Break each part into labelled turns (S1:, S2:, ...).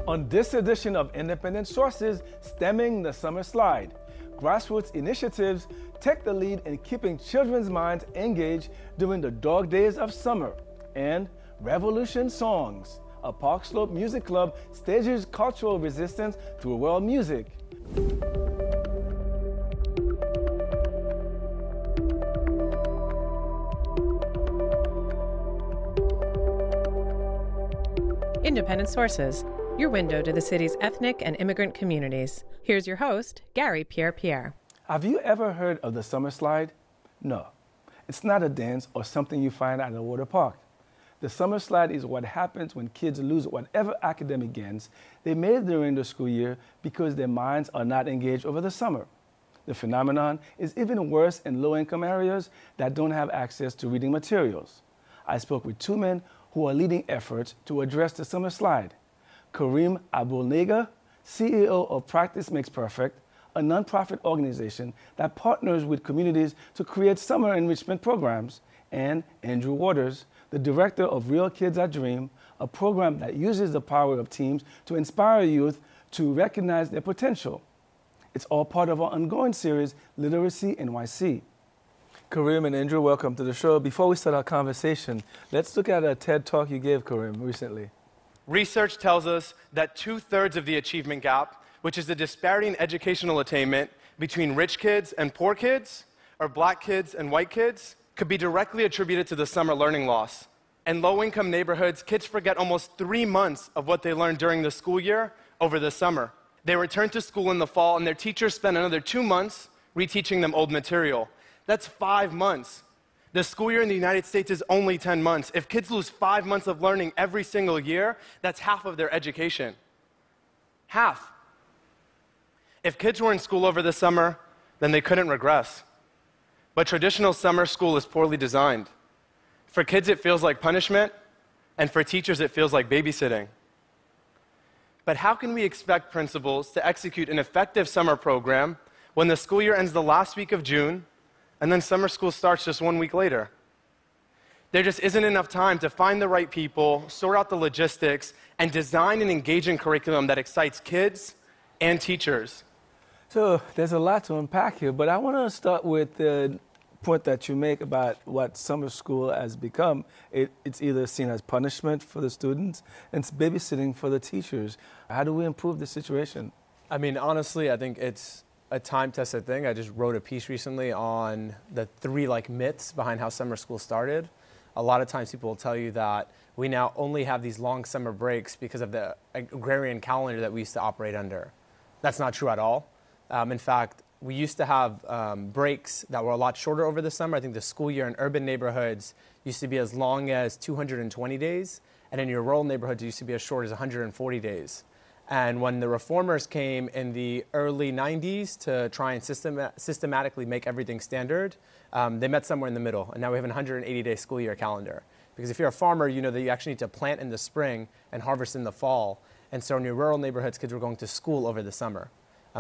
S1: On this edition of Independent Sources, Stemming the Summer Slide, grassroots initiatives take the lead in keeping children's minds engaged during the dog days of summer, and Revolution Songs, a Park Slope music club stages cultural resistance through world music.
S2: Independent Sources, your window to the city's ethnic and immigrant communities. Here's your host, Garry Pierre-Pierre.
S1: Have you ever heard of the summer slide? No, it's not a dance or something you find at a water park. The summer slide is what happens when kids lose whatever academic gains they made during the school year because their minds are not engaged over the summer. The phenomenon is even worse in low-income areas that don't have access to reading materials. I spoke with two men who are leading efforts to address the summer slide. Kareem Abulnega, CEO of Practice Makes Perfect, a nonprofit organization that partners with communities to create summer enrichment programs, and Andrew Waters, the director of Real Kids That Dream, a program that uses the power of teams to inspire youth to recognize their potential. It's all part of our ongoing series, Literacy NYC. Kareem and Andrew, welcome to the show. Before we start our conversation, let's look at a TED Talk you gave, Kareem, recently.
S3: Research tells us that 2/3 of the achievement gap, which is the disparity in educational attainment between rich kids and poor kids, or black kids and white kids, could be directly attributed to the summer learning loss. In low-income neighborhoods, kids forget almost 3 months of what they learned during the school year over the summer. They return to school in the fall, and their teachers spend another 2 months reteaching them old material. That's 5 months. The school year in the United States is only 10 months. If kids lose 5 months of learning every single year, that's half of their education. Half. If kids were in school over the summer, then they couldn't regress. But traditional summer school is poorly designed. For kids, it feels like punishment, and for teachers, it feels like babysitting. But how can we expect principals to execute an effective summer program when the school year ends the last week of June, and then summer school starts just 1 week later? There just isn't enough time to find the right people, sort out the logistics, and design an engaging curriculum that excites kids and teachers.
S1: So there's a lot to unpack here, but I want to start with the point that you make about what summer school has become. It's either seen as punishment for the students and it's babysitting for the teachers. How do we improve the situation?
S4: I mean, honestly, I think it's a time-tested thing. I just wrote a piece recently on the 3 myths behind how summer school started. A lot of times people will tell you that we now only have these long summer breaks because of the agrarian calendar that we used to operate under. That's not true at all. In fact, we used to have breaks that were a lot shorter over the summer. I think the school year in urban neighborhoods used to be as long as 220 days, and in your rural neighborhoods it used to be as short as 140 days. And when the reformers came in the early 90s to try and systematically make everything standard, they met somewhere in the middle. And now we have a 180-day school year calendar. Because if you're a farmer, you know that you actually need to plant in the spring and harvest in the fall. And so in your rural neighborhoods, kids were going to school over the summer.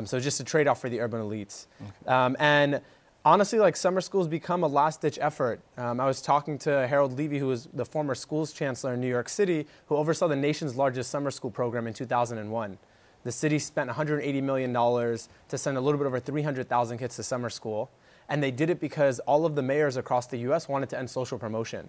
S4: So just a trade-off for the urban elites. Okay. And honestly, summer school's become a last-ditch effort. I was talking to Harold Levy, who was the former schools chancellor in New York City, who oversaw the nation's largest summer school program in 2001. The city spent $180 million to send a little bit over 300,000 kids to summer school. And they did it because all of the mayors across the U.S. wanted to end social promotion.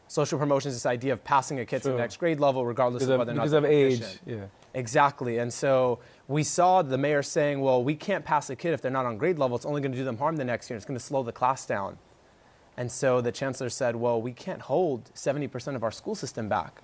S4: Social promotion is this idea of passing a kid to the next grade level regardless of whether or not
S1: because of age. Yeah.
S4: Exactly. And so we saw the mayor saying, well, we can't pass a kid if they're not on grade level. It's only going to do them harm the next year. It's going to slow the class down. And so the chancellor said, well, we can't hold 70% of our school system back.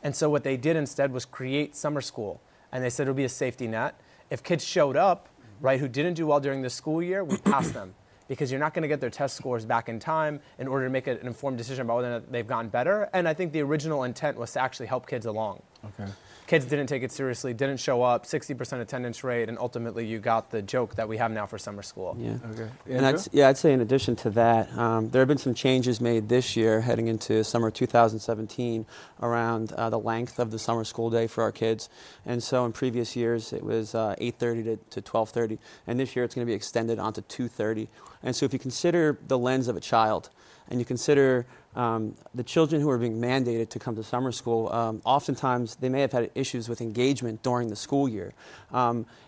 S4: And so what they did instead was create summer school. And they said it would be a safety net. If kids showed up, right, who didn't do well during the school year, we'd pass them. Because you're not going to get their test scores back in time in order to make an informed decision about whether or not they've gotten better. And I think the original intent was to actually help kids along. Okay. Kids didn't take it seriously, didn't show up, 60% attendance rate, and ultimately you got the joke that we have now for summer school.
S5: Yeah.
S1: Okay.
S5: And I'd say in addition to that, there have been some changes made this year heading into summer 2017 around the length of the summer school day for our kids. And so in previous years it was 8:30 to 12:30, and this year it's going to be extended onto 2:30. And so if you consider the lens of a child, and you consider the children who are being mandated to come to summer school, oftentimes they may have had issues with engagement during the school year.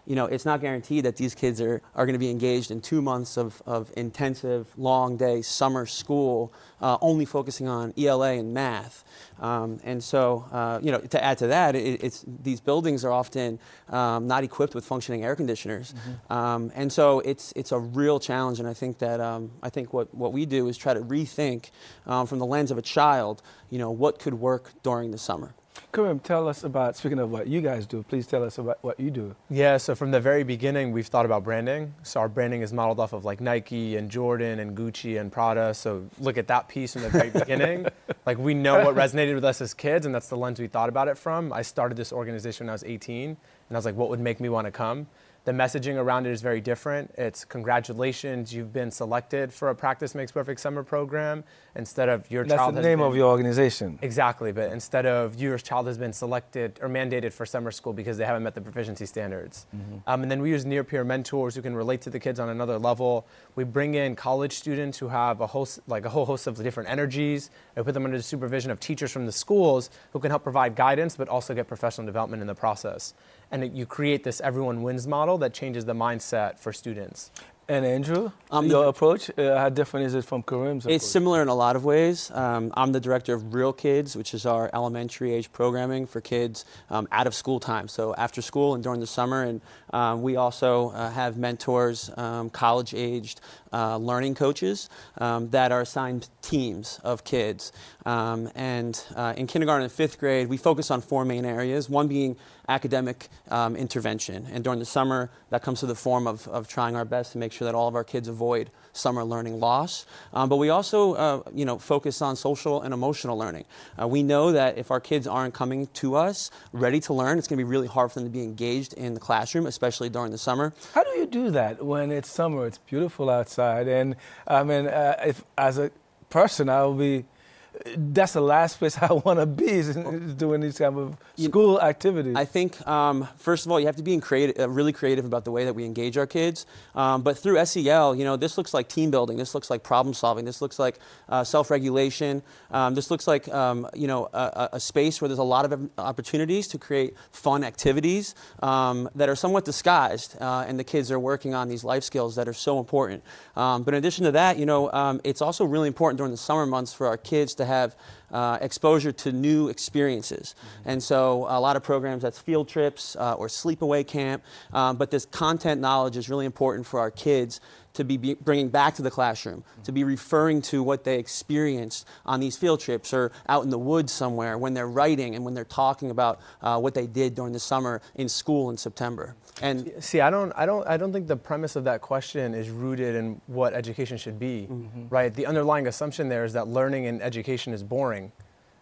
S5: You know, it's not guaranteed that these kids are going to be engaged in 2 months of intensive, long day summer school, only focusing on ELA and math. And so, you know, to add to that, these buildings are often not equipped with functioning air conditioners. And so it's a real challenge, and I think that what we do is try to rethink from the lens of a child, you know, what could work during the summer.
S1: Karim, tell us about, speaking of what you guys do, please tell us about what you do.
S4: Yeah, so from the very beginning, we've thought about branding. So our branding is modeled off of like Nike and Jordan and Gucci and Prada. So look at that piece from the very beginning. Like we know what resonated with us as kids, and that's the lens we thought about it from. I started this organization when I was 18, and I was like, what would make me want to come? The messaging around it is very different. It's congratulations, you've been selected for a Practice Makes Perfect summer program instead of your child has been...
S1: That's the name of your organization.
S4: Exactly, but instead of your child has been selected or mandated for summer school because they haven't met the proficiency standards. And then we use near-peer mentors who can relate to the kids on another level. We bring in college students who have a whole host of different energies. We put them under the supervision of teachers from the schools who can help provide guidance but also get professional development in the process. And you create this everyone wins model that changes the mindset for students.
S1: And Andrew, your approach, how different is it from Karim's approach?
S5: It's similar in a lot of ways. I'm the director of Real Kids, which is our elementary age programming for kids out of school time, so after school and during the summer. And we also have mentors, college-aged learning coaches that are assigned teams of kids. And in kindergarten and 5th grade, we focus on 4 main areas, one being academic intervention. And during the summer, that comes to the form of trying our best to make sure that all of our kids avoid summer learning loss. But we also you know, focus on social and emotional learning. We know that if our kids aren't coming to us ready to learn, it's going to be really hard for them to be engaged in the classroom, especially during the summer.
S1: How do you do that when it's summer, it's beautiful outside, and I mean, if as a person, I'll be, that's the last place I want to be, is doing these kind of school activities.
S5: I think, first of all, you have to be really creative about the way that we engage our kids. But through SEL, you know, this looks like team building. This looks like problem solving. This looks like self-regulation. This looks like, you know, a space where there's a lot of opportunities to create fun activities that are somewhat disguised. And the kids are working on these life skills that are so important. But in addition to that, you know, it's also really important during the summer months for our kids to have exposure to new experiences. And so a lot of programs, that's field trips or sleepaway camp, but this content knowledge is really important for our kids to be bringing back to the classroom, to be referring to what they experienced on these field trips or out in the woods somewhere when they're writing and when they're talking about what they did during the summer in school in September. And
S4: see, I don't think the premise of that question is rooted in what education should be, right? The underlying assumption there is that learning and education is boring.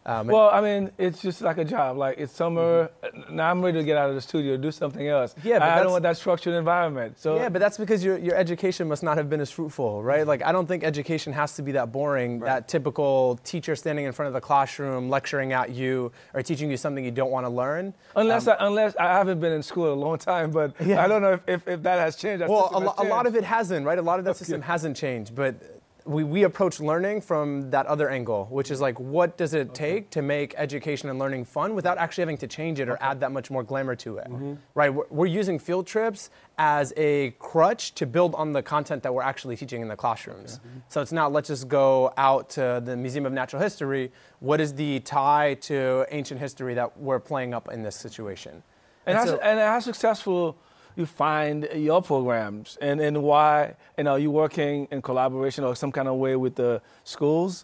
S1: Well, I mean, it's just like a job. Like, it's summer, now I'm ready to get out of the studio, do something else.
S4: Yeah, but
S1: I don't want that structured environment. So
S4: yeah, but that's because your education must not have been as fruitful, right? Like, I don't think education has to be that boring, that typical teacher standing in front of the classroom, lecturing at you, or teaching you something you don't want to learn.
S1: Unless I haven't been in school a long time, but I don't know if that has changed.
S4: Well, a lot of it hasn't, right? A lot of that system hasn't changed, but we approach learning from that other angle, which is like, what does it take to make education and learning fun without actually having to change it or add that much more glamour to it, right? We're using field trips as a crutch to build on the content that we're actually teaching in the classrooms. So it's not, let's just go out to the Museum of Natural History. What is the tie to ancient history that we're playing up in this situation?
S1: And how successful you find your programs, and why, you know, you working in collaboration or some kind of way with the schools?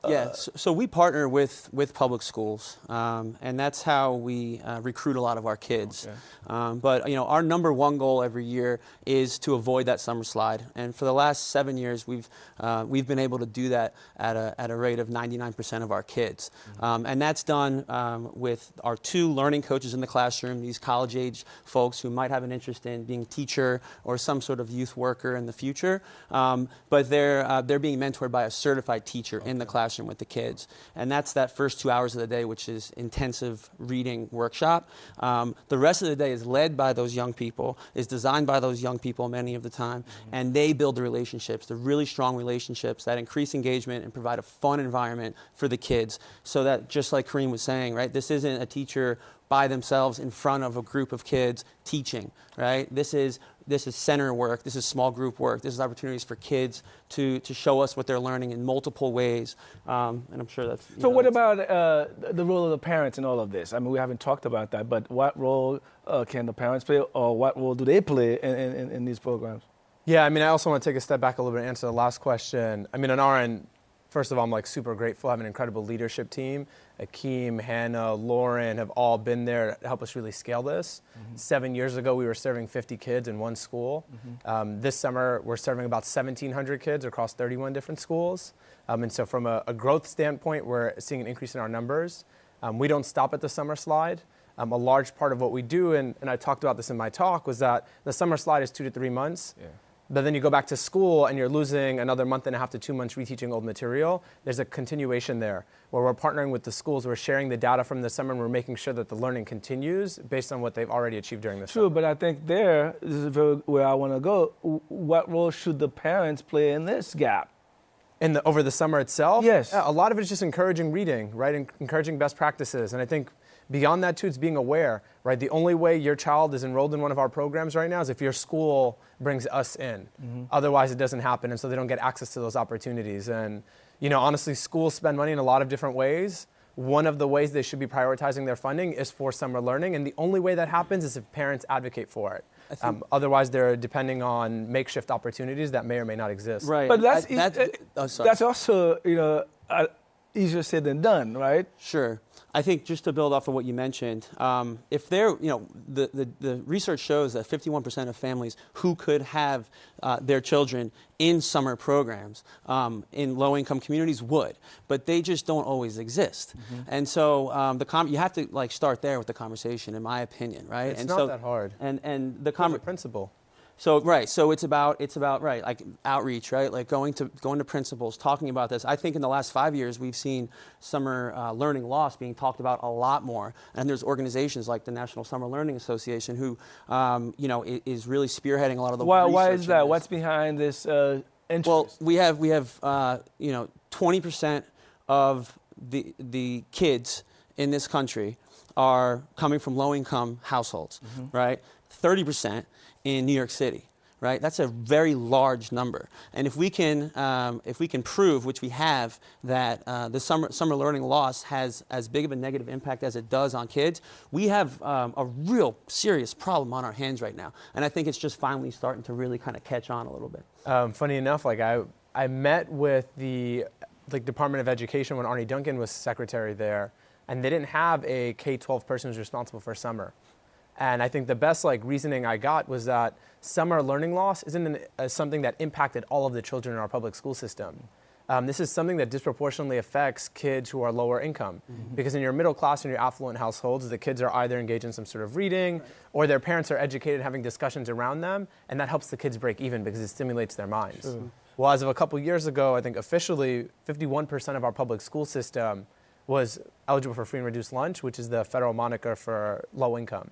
S5: Yeah, so we partner with public schools, and that's how we recruit a lot of our kids. But you know, our #1 goal every year is to avoid that summer slide. And for the last 7 years, we've been able to do that at a rate of 99% of our kids. And that's done with our 2 learning coaches in the classroom, these college-age folks who might have an interest in being a teacher or some sort of youth worker in the future. But they're being mentored by a certified teacher in the classroom. classroom with the kids. And that's that first 2 hours of the day, which is intensive reading workshop. The rest of the day is led by those young people, is designed by those young people many of the time, and they build the relationships, the really strong relationships that increase engagement and provide a fun environment for the kids. So that, just like Kareem was saying, right, this isn't a teacher by themselves in front of a group of kids teaching, right? This is center work, this is small group work, this is opportunities for kids to show us what they're learning in multiple ways, and I'm sure that's...
S1: So what about the role of the parents in all of this? I mean, we haven't talked about that, but what role can the parents play, or what role do they play in these programs?
S4: Yeah, I mean, I also want to take a step back a little bit and answer the last question. I mean, on our end, first of all, I'm like super grateful. I have an incredible leadership team. Akeem, Hannah, Lauren have all been there to help us really scale this. 7 years ago, we were serving 50 kids in one school. This summer, we're serving about 1,700 kids across 31 different schools. And so from a growth standpoint, we're seeing an increase in our numbers. We don't stop at the summer slide. A large part of what we do, and I talked about this in my talk, was that the summer slide is 2 to 3 months. Yeah. But then you go back to school and you're losing another month and a half to 2 months reteaching old material. There's a continuation there where we're partnering with the schools, we're sharing the data from the summer, and we're making sure that the learning continues based on what they've already achieved during the summer.
S1: True, but I think this is where I want to go. What role should the parents play in this gap?
S4: Over the summer itself?
S1: Yes.
S4: Yeah, a lot of it is just encouraging reading, right? And encouraging best practices. And I think beyond that too, it's being aware, right? The only way your child is enrolled in one of our programs right now is if your school brings us in. Otherwise, it doesn't happen, and so they don't get access to those opportunities. And, you know, honestly, schools spend money in a lot of different ways. One of the ways they should be prioritizing their funding is for summer learning, and the only way that happens is if parents advocate for it. Otherwise, they're depending on makeshift opportunities that may or may not exist.
S5: Right.
S1: But that's also, you know, easier said than done, right?
S5: Sure. I think just to build off of what you mentioned, if they're, you know, the research shows that 51% of families who could have their children in summer programs in low-income communities would, but they just don't always exist. And so you have to like start there with the conversation, in my opinion, right?
S4: It's not that hard.
S5: And the
S4: principle.
S5: So right, so it's about right, like outreach, right, like going to principals, talking about this. I think in the last 5 years we've seen summer learning loss being talked about a lot more, and there's organizations like the National Summer Learning Association who, you know, is really spearheading a lot of the research.
S1: Why is that? What's behind this interest?
S5: Well, we have you know, 20% of the kids in this country are coming from low-income households, right? 30% in New York City, right? That's a very large number. And if we can prove, which we have, that the summer learning loss has as big of a negative impact as it does on kids, we have a real serious problem on our hands right now. And I think it's just finally starting to really kind of catch on a little bit.
S4: Funny enough, like I met with the Department of Education when Arnie Duncan was secretary there, and they didn't have a K-12 person who's responsible for summer. And I think the best reasoning I got was that summer learning loss isn't something that impacted all of the children in our public school system. This is something that disproportionately affects kids who are lower income. Because in your middle class and your affluent households, the kids are either engaged in some sort of reading, or their parents are educated having discussions around them, and that helps the kids break even because it stimulates their minds. True. Well, as of a couple years ago, I think officially 51% of our public school system was eligible for free and reduced lunch, which is the federal moniker for low income.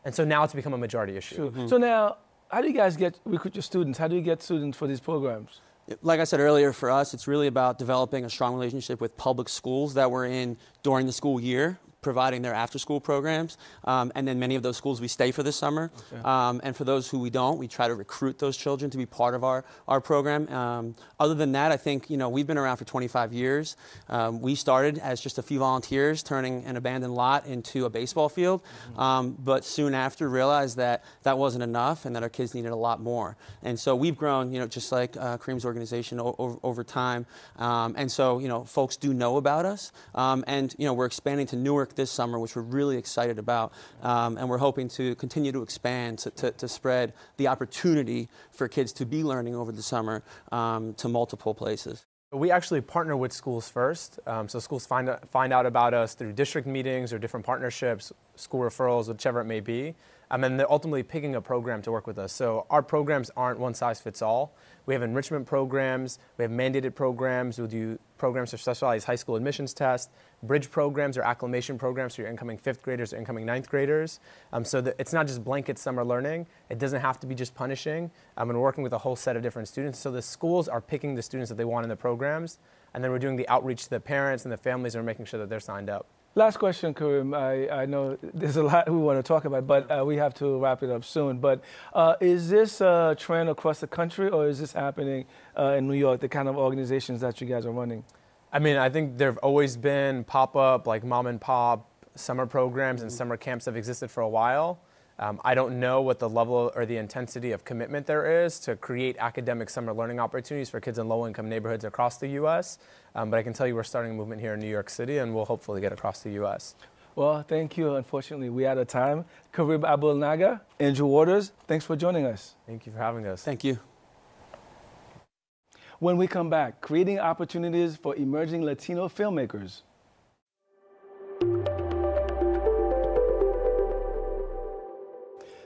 S4: And so now it's become a majority issue.
S1: So now, how do you guys recruit your students? How do you get students for these programs?
S5: Like I said earlier, for us, it's really about developing a strong relationship with public schools that we're in during the school year, providing their after-school programs, and then many of those schools we stay for the summer. Okay. And for those who we don't, we try to recruit those children to be part of our program. Other than that, I think, you know, we've been around for 25 years. We started as just a few volunteers turning an abandoned lot into a baseball field, but soon after realized that that wasn't enough and that our kids needed a lot more. And so we've grown, you know, just like Kareem's organization over time. And so, you know, folks do know about us. And, you know, we're expanding to Newark this summer, which we're really excited about, and we're hoping to continue to expand to spread the opportunity for kids to be learning over the summer to multiple places.
S4: We actually partner with schools first, so schools find out about us through district meetings or different partnerships. school referrals, whichever it may be. And they're ultimately picking a program to work with us. So our programs aren't one size fits all. We have enrichment programs, we have mandated programs, we'll do programs for specialized high school admissions tests, bridge programs or acclimation programs for your incoming 5th graders or incoming 9th graders. So that it's not just blanket summer learning. It doesn't have to be just punishing. And we're working with a whole set of different students. So the schools are picking the students that they want in the programs, and then we're doing the outreach to the parents and the families, and we're making sure that they're signed up.
S1: Last question, Karim. I know there's a lot we want to talk about, but we have to wrap it up soon. But is this a trend across the country, or is this happening in New York, the kind of organizations that you guys are running?
S4: I mean, I think there have always been pop-up, like mom and pop summer programs and summer camps have existed for a while. I don't know what the level or the intensity of commitment there is to create academic summer learning opportunities for kids in low-income neighborhoods across the U.S., but I can tell you we're starting a movement here in New York City, and we'll hopefully get across the U.S.
S1: Well, thank you. Unfortunately, we're out of time. Karim Abul-Naga, Andrew Waters, thanks for joining us.
S4: Thank you for having us.
S5: Thank you.
S1: When we come back, creating opportunities for emerging Latino filmmakers.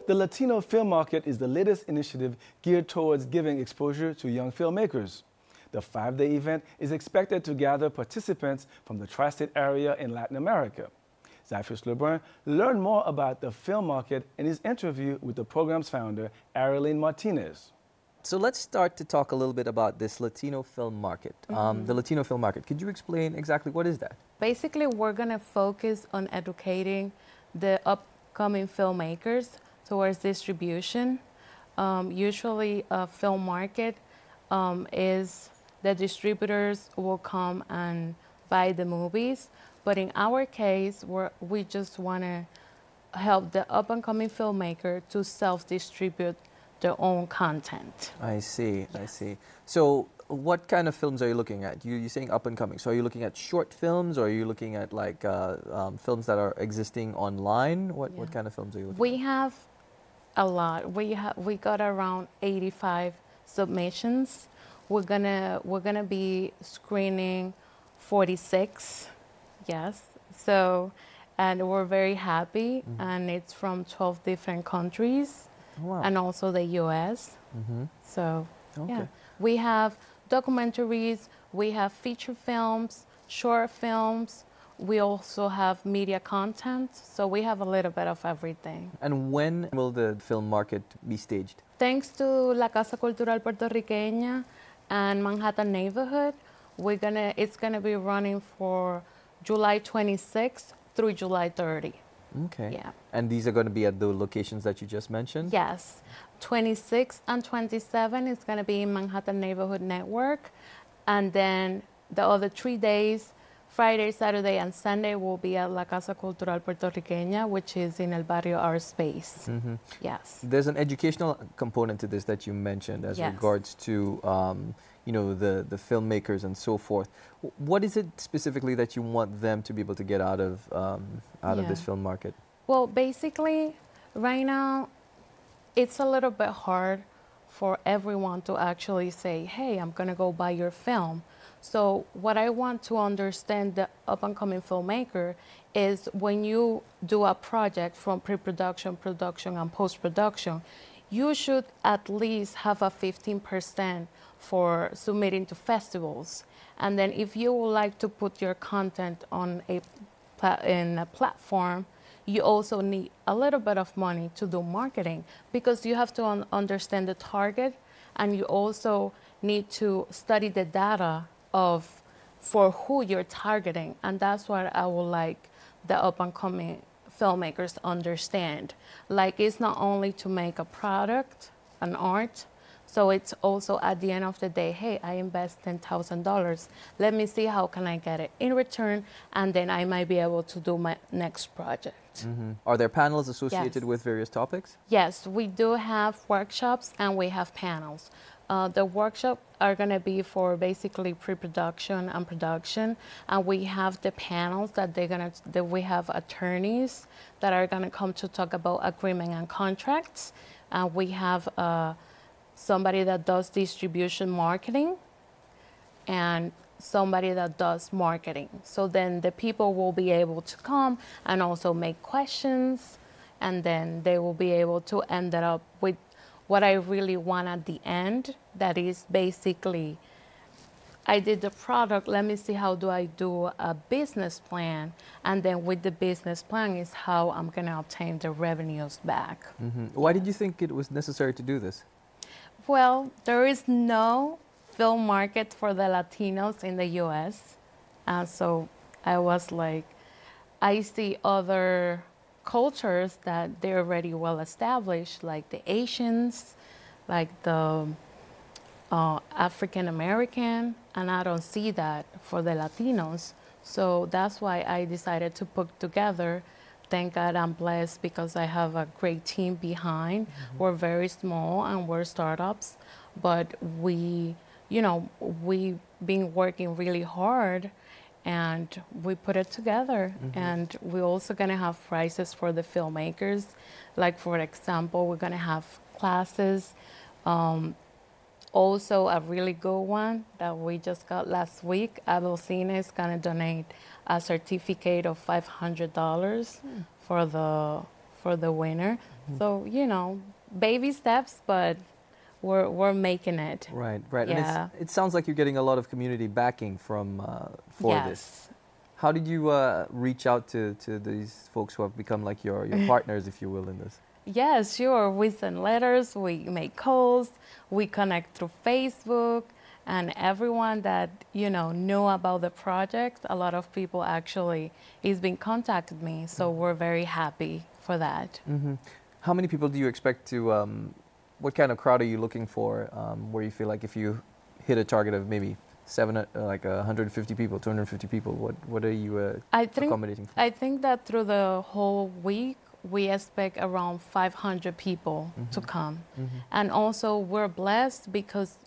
S1: The Latino film market is the latest initiative geared towards giving exposure to young filmmakers. The 5-day event is expected to gather participants from the tri-state area in Latin America. Zyphus Lebrun learned more about the film market in his interview with the program's founder, Arlene Martinez.
S6: So let's start to talk a little bit about this Latino film market. The Latino film market. Could you explain exactly what is that?
S7: Basically, we're going to focus on educating the upcoming filmmakers towards distribution. Usually a film market is the distributors will come and buy the movies. But in our case, we just want to help the up-and-coming filmmaker to self-distribute their own content.
S6: I see, I see. So what kind of films are you looking at? You're saying up-and-coming. So are you looking at short films, or are you looking at like films that are existing online? What kind of films are you looking at?
S7: We have a lot. We got around 85 submissions. We're gonna be screening 46. Yes. So, and we're very happy, and it's from 12 different countries,
S6: Wow.
S7: and also the U.S. So,
S6: Okay.
S7: yeah, we have documentaries, we have feature films, short films. We also have media content, so we have a little bit of everything.
S6: And when will the film market be staged?
S7: Thanks to La Casa Cultural Puertorriqueña and Manhattan Neighborhood, it's gonna be running for July 26th through July 30.
S6: Okay.
S7: Yeah.
S6: And these are going to be at the locations that you just mentioned?
S7: Yes. 26 and 27 is going to be in Manhattan Neighborhood Network. And then the other 3 days, Friday, Saturday, and Sunday, will be at La Casa Cultural Puertorriqueña, which is in El Barrio Art Space. Yes.
S6: There's an educational component to this that you mentioned as
S7: Yes.
S6: regards to the filmmakers and so forth. What is it specifically that you want them to be able to get out of this film market?
S7: Well, basically, right now, it's a little bit hard for everyone to actually say, hey, I'm going to go buy your film. So what I want to understand the up-and-coming filmmaker is when you do a project from pre-production, production, and post-production, you should at least have a 15% for submitting to festivals. And then if you would like to put your content on in a platform, you also need a little bit of money to do marketing, because you have to understand the target, and you also need to study the data for who you're targeting. And that's what I would like the up-and-coming filmmakers to understand. Like, it's not only to make a product, an art, so it's also at the end of the day, hey, I invest $10,000. Let me see how can I get it in return, and then I might be able to do my next project.
S6: Are there panels associated
S7: Yes.
S6: with various topics?
S7: Yes, we do have workshops and we have panels. The workshops are going to be for basically pre-production and production, and we have the panels that we have attorneys that are going to come to talk about agreement and contracts. We have somebody that does distribution marketing, and somebody that does marketing. So then the people will be able to come and also make questions, and then they will be able to end up with what I really want at the end. That is basically, I did the product, let me see how do I do a business plan, and then with the business plan is how I'm gonna obtain the revenues back.
S6: Why did you think it was necessary to do this?
S7: Well, there is no film market for the Latinos in the US. So I was like, I see other cultures that they're already well established, like the Asians, like the African American, and I don't see that for the Latinos. So that's why I decided to put together. Thank God I'm blessed because I have a great team behind. We're very small and we're startups, but we, you know, we've been working really hard and we put it together. And we're also gonna have prizes for the filmmakers. Like for example, we're gonna have classes. Also a really good one that we just got last week, Abelcine is gonna donate a certificate of $500 for the winner. So, you know, baby steps, but we're making it.
S6: Right, right.
S7: Yeah.
S6: And it sounds like you're getting a lot of community backing from for this. How did you reach out to these folks who have become like your partners, if you will, in this?
S7: Yes, sure. We send letters, we make calls, we connect through Facebook, and everyone that, you know, knew about the project, a lot of people actually has been contacted me, so we're very happy for that.
S6: How many people do you expect to, what kind of crowd are you looking for, where you feel like if you hit a target of maybe 150 people, 250 people, what are you accommodating for?
S7: I think that through the whole week, we expect around 500 people to come. And also we're blessed because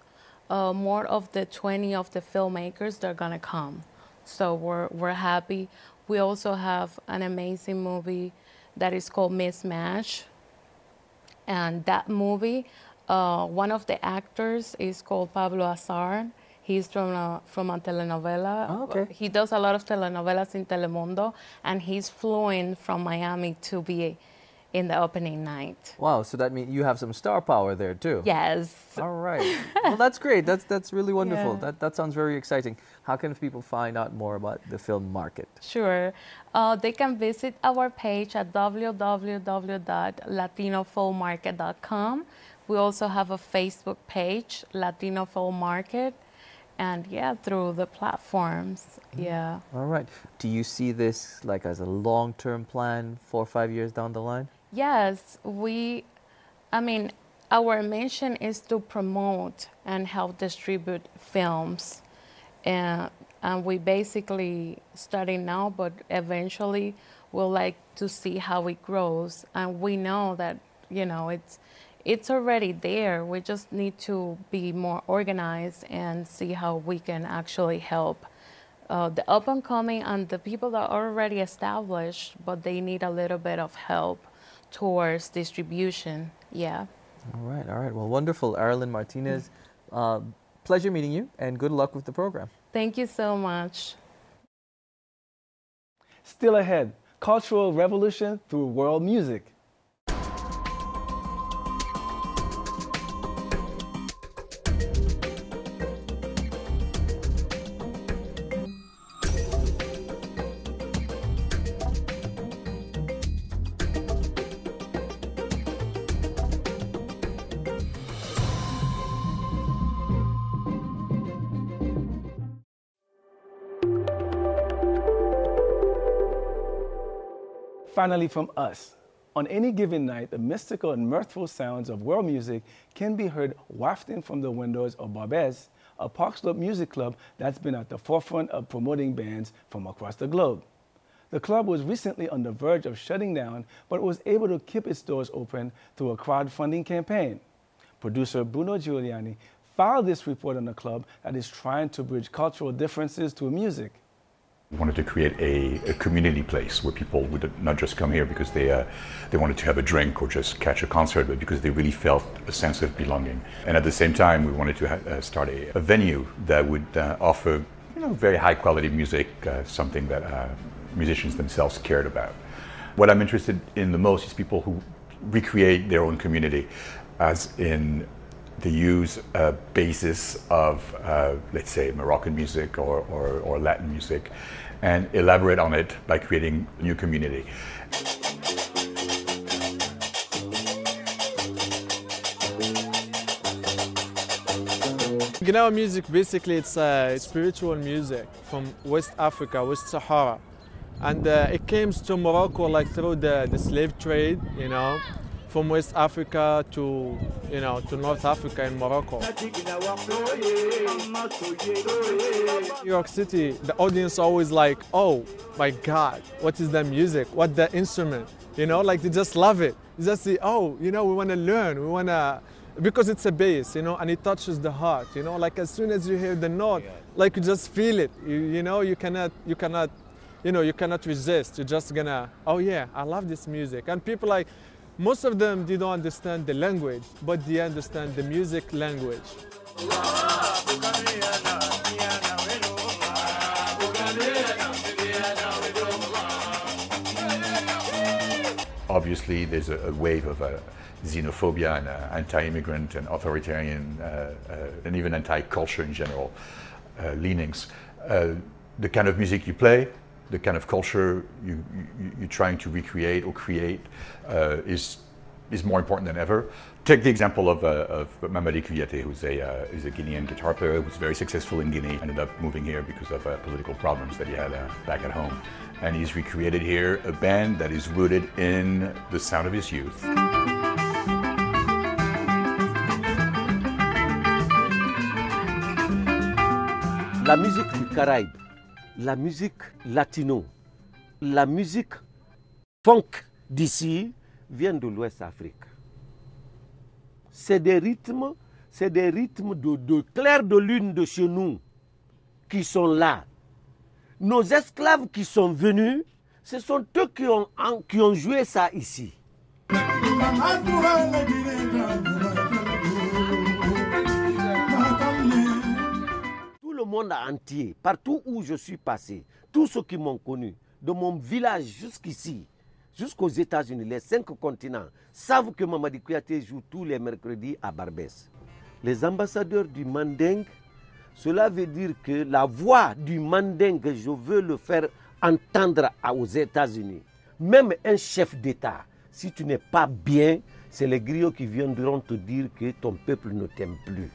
S7: more of the 20 of the filmmakers, they're gonna come. So we're happy. We also have an amazing movie that is called Mismatch. And that movie, one of the actors is called Pablo Azar. He's from a telenovela.
S6: Oh, okay.
S7: He does a lot of telenovelas in Telemundo, and he's flying from Miami to be in the opening night.
S6: Wow, so that means you have some star power there too.
S7: Yes.
S6: All right. Well, that's great. That's really wonderful.
S7: Yeah.
S6: That sounds very exciting. How can people find out more about the film market?
S7: Sure. They can visit our page at www.latinofilmmarket.com. We also have a Facebook page, Latino Film Market. And yeah, through the platforms, yeah.
S6: All right. Do you see this like as a long-term plan, 4 or 5 years down the line?
S7: Yes, I mean, our mission is to promote and help distribute films. And we basically starting now, but eventually we'll like to see how it grows. And we know that, you know, it's already there. We just need to be more organized and see how we can actually help the up and coming and the people that are already established, but they need a little bit of help towards distribution. Yeah.
S6: All right. Well, wonderful. Aralyn Martinez, pleasure meeting you and good luck with the program.
S7: Thank you so much.
S1: Still ahead, cultural revolution through world music. Finally, from us. On any given night, the mystical and mirthful sounds of world music can be heard wafting from the windows of Barbès, a Park Slope music club that's been at the forefront of promoting bands from across the globe. The club was recently on the verge of shutting down, but was able to keep its doors open through a crowdfunding campaign. Producer Bruno Giuliani filed this report on the club that is trying to bridge cultural differences through music.
S8: We wanted to create a community place where people would not just come here because they wanted to have a drink or just catch a concert, but because they really felt a sense of belonging. And at the same time, we wanted to start a venue that would offer very high quality music, something that musicians themselves cared about. What I'm interested in the most is people who recreate their own community, as in they use a basis of, let's say, Moroccan music or Latin music, and elaborate on it by creating a new community.
S9: Gnawa music, basically, it's spiritual music from West Africa, West Sahara. And it came to Morocco like through the slave trade, from West Africa to, to North Africa in Morocco. New York City, the audience always like, oh my God, what is that music? What the instrument? Like they just love it. You just say, oh, we want to learn, we want to, because it's a bass, and it touches the heart, like as soon as you hear the note, like you just feel it, you cannot resist. You're just gonna, oh yeah, I love this music. And people like, most of them, they don't understand the language, but they understand the music language.
S8: Obviously, there's a wave of xenophobia and anti-immigrant and authoritarian and even anti-culture in general leanings. The kind of music you play, the kind of culture you're trying to recreate or create is more important than ever. Take the example of Mamadi Kouyaté, who's a Guinean guitar player who's very successful in Guinea, ended up moving here because of political problems that he had back at home. And he's recreated here a band that is rooted in the sound of his youth.
S10: La musique du Caraïbe, la musique latino, la musique funk d'ici vient de l'Ouest Afrique. C'est des rythmes de clair de lune de chez nous qui sont là. Nos esclaves qui sont venus, ce sont eux qui ont joué ça ici. Tout le monde entier, partout où je suis passé, tous ceux qui m'ont connu, de mon village jusqu'ici, jusqu'aux États-Unis, les 5 continents, savent que Mamadi Kouyaté joue tous les mercredis à Barbès. Les ambassadeurs du Mandingue, cela veut dire que la voix du Mandingue, je veux le faire entendre aux États-Unis. Même un chef d'État, si tu n'es pas bien, c'est les griots qui viendront te dire que ton peuple ne t'aime plus.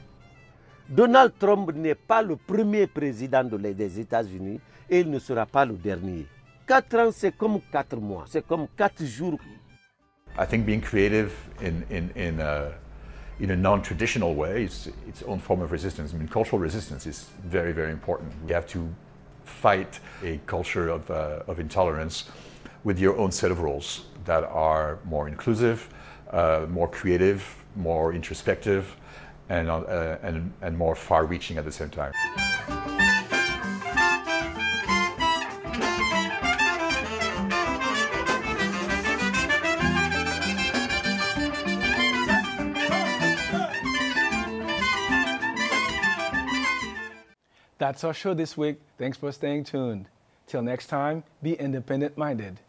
S10: Donald Trump n'est pas le premier président des États-Unis et il ne sera pas le dernier. 4 ans, c'est comme 4 mois, c'est comme 4 jours.
S8: I think being creative in a non-traditional way is its own form of resistance. I mean, cultural resistance is very, very important. You have to fight a culture of intolerance with your own set of rules that are more inclusive, more creative, more introspective, and more far-reaching at the same time.
S1: That's our show this week. Thanks for staying tuned. Till next time, be independent-minded.